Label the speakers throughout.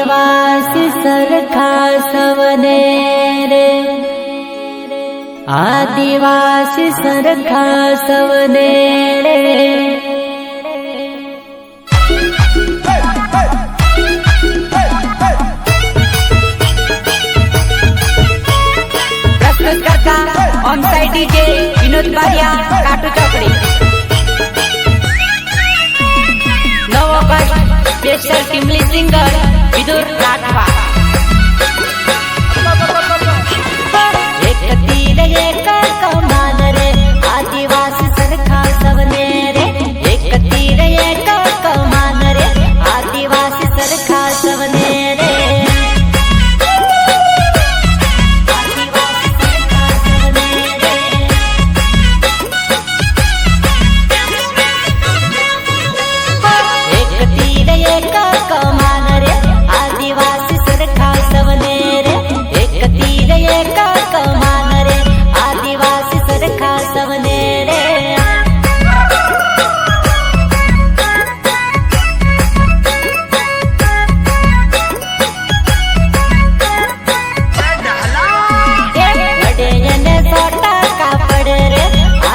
Speaker 1: आदिवासी सरखा सवने रे, आदिवासी सरखा सवने रे। प्रस्तुत करता on side DJ Vinod Baria Katu Chaukdi. 9 August special Timli singer Vidur Rathwa. एक तीर एक कमान रे, आदिवासी सरखा सवने रे। एक तीर एक कमान रे, आदिवासी सरखा सवने रे।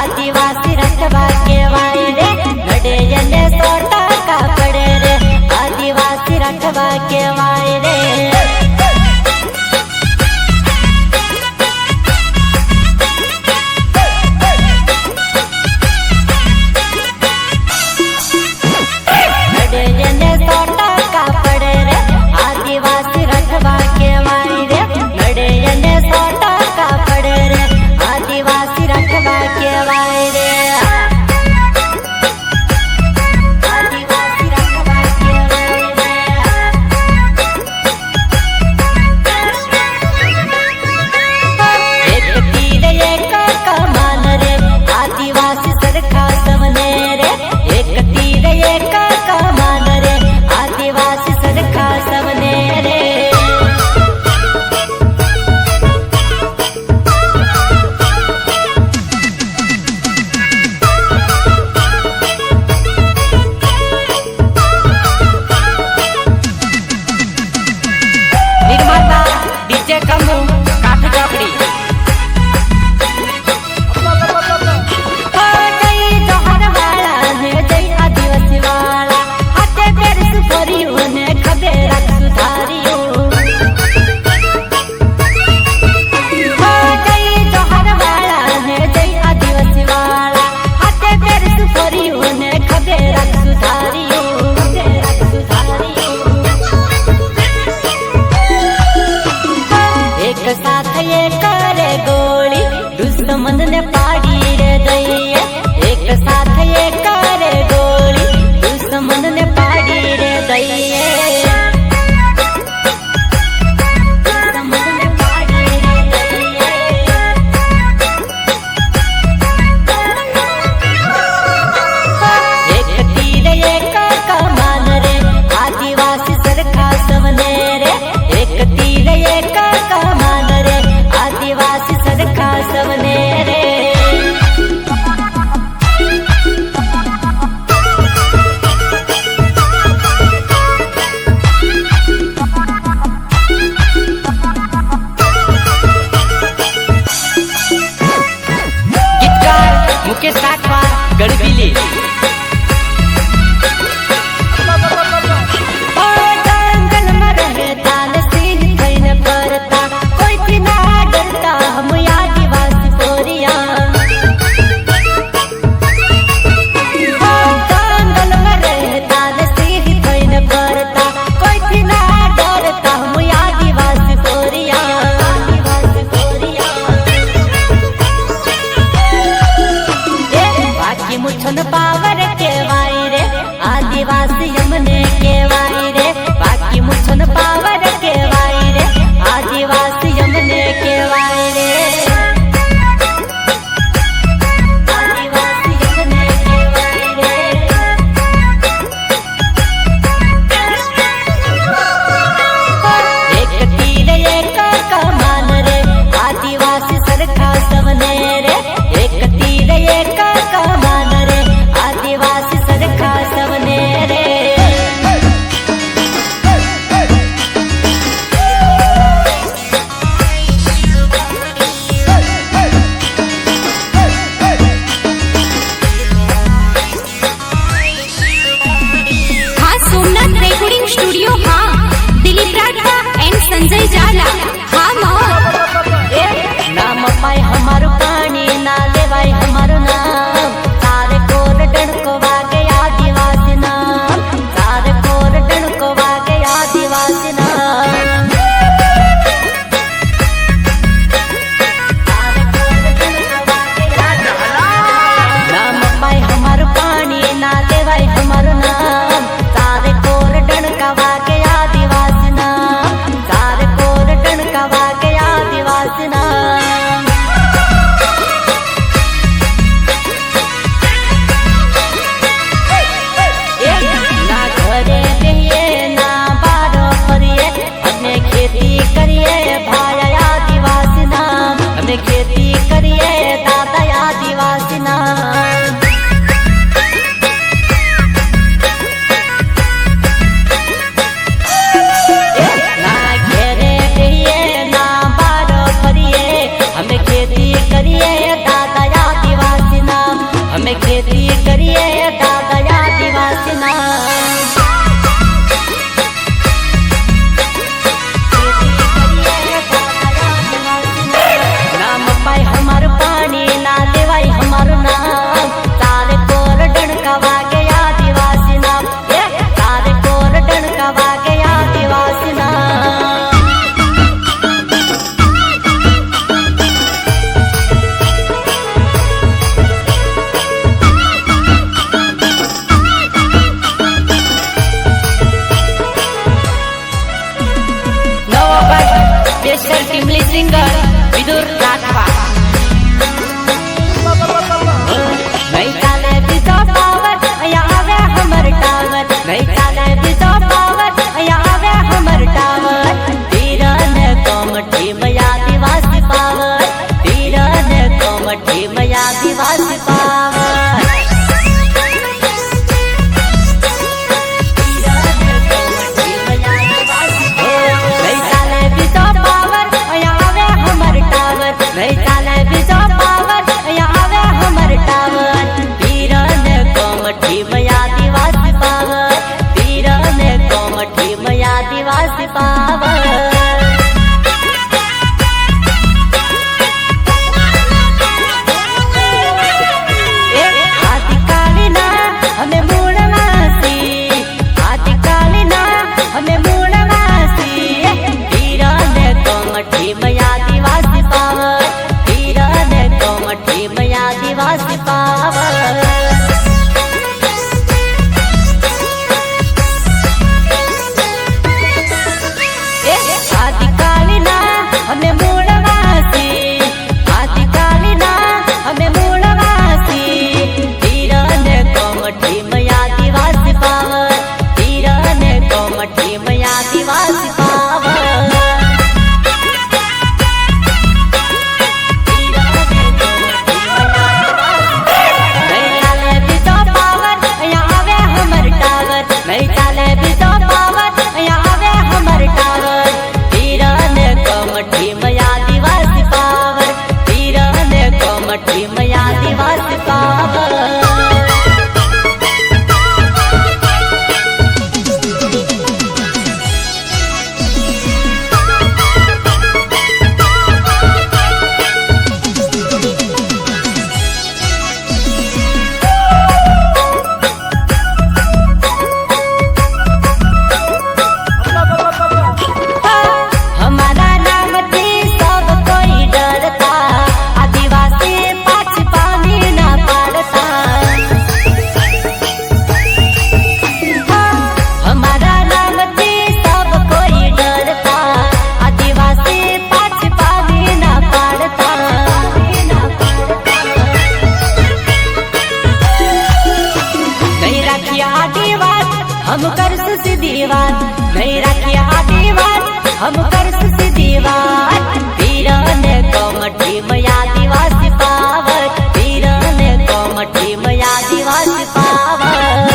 Speaker 1: आदिवासी संजय जाला हम नाम पाए हमारो पानी ना लेवाई हमारो नाम सारे कोर डणको वागे आदिवासी नाम सारे कोर डणको वागे आदिवासी नाम नाम पाए हमारो पानी ना लेवाई हमारो नाम सारे कोर डणका वागे आदिवासी नाम सारे कोर डणका वागे आदिवासी नाम ना घरे रहिए ना बारो फरिए हमें खेती करिए भाई आदिवासी नाम हमें खेती करिए दादा आदिवासी नाम ना घेरे रहिए ना बारो फरिए हमें खेती करिए दादा आदिवासी नाम हमें खेती करिए दादा आदिवासी नाम नाम पाए हमारो पानी ना लेवाई हमारो नाम सारे कोर डणका वागे आदिवासी नाम सारे कोर डणका वागे आदिवासी नाम स्पेशल टीमली सिंगर विदुर राठवा नहीं चाले बिजो पावर यहाँ आवे हमर टावर नहीं चाले बिजो पावर यहाँ आवे हमर टावर तीरन कोमठी में आदिवासी पावर तीरन कोमठी में आदिवासी पावर नहीं चाले बिजो पावर यहाँ आवे हमर टावर तीरन कोमठी में आदिवासी पावर तीरन कोमठी में आदिवासी पावर आदिकाली ना हमें मूड़वासी आदिकाली ना हमें मूड़वासी तीरन कोमठी में आदिवासी पावर तीरन कोमठी में आदिवासी पावर आदिकाली ना हमें मूड़वासी आदिकाली ना हमें मूड़वासी तीरन कोमठी में आदिवासी पावर तीरन कोमठी में आदिवासी पावर नहीं चाले बिजो पावर यहाँ आवे हमर टावर तीरन कोमठी में आदिवासी पावर तीरन कोमठी में आदिवासी पावर हमारा नाम थी सब कोई डरता आदिवासी पाछ पानी ना पड़ता हमारा नाम थी सब कोई डरता आदिवासी पाछ पानी ना पड़ता नहीं रखिया आदिवास हम कर सीधीवास नहीं रखिया आदिवास हम कर सीधीवास तीरन कोमठी में आदिवासी पावर तीरन कोमठी में आदिवासी पावर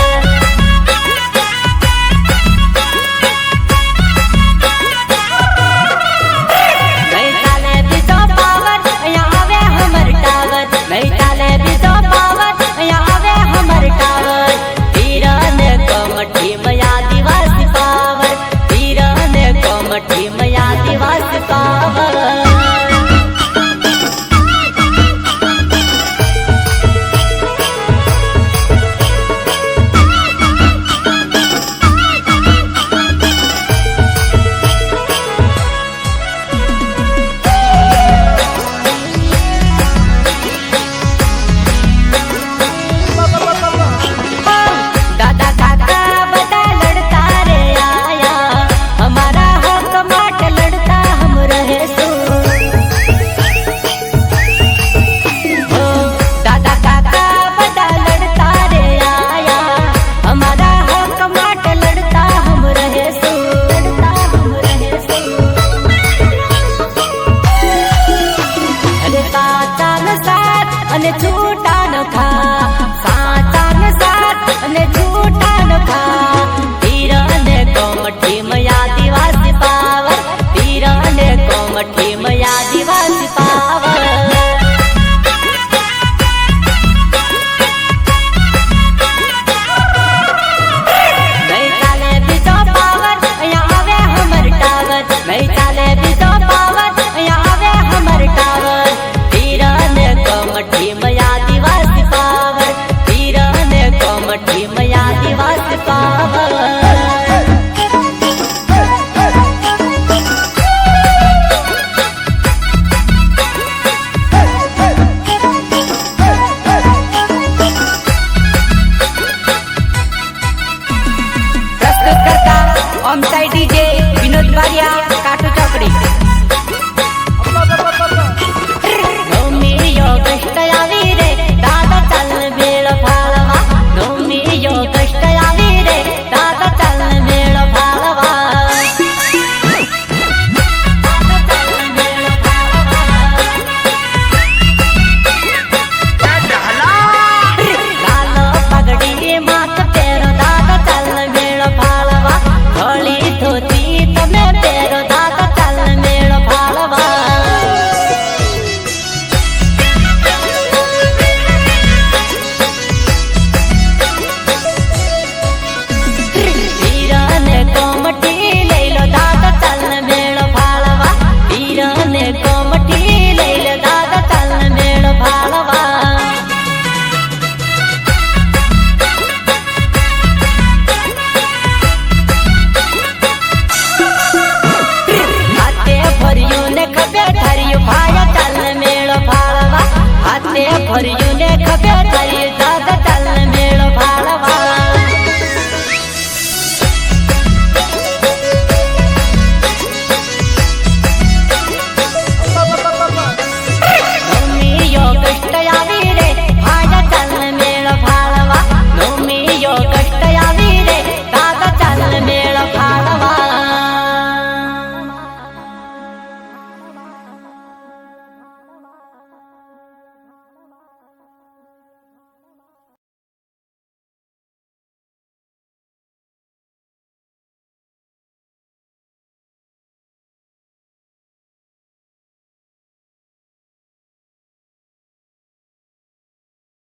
Speaker 1: नहीं चाले बिजो पावर यहाँ आवे हमर टावर नहीं चाले बिजो पावर यहाँ आवे हमर टावर तीरन कोमठी में आदिवासी पावर तीरन कोमठी में માટે ભર્યું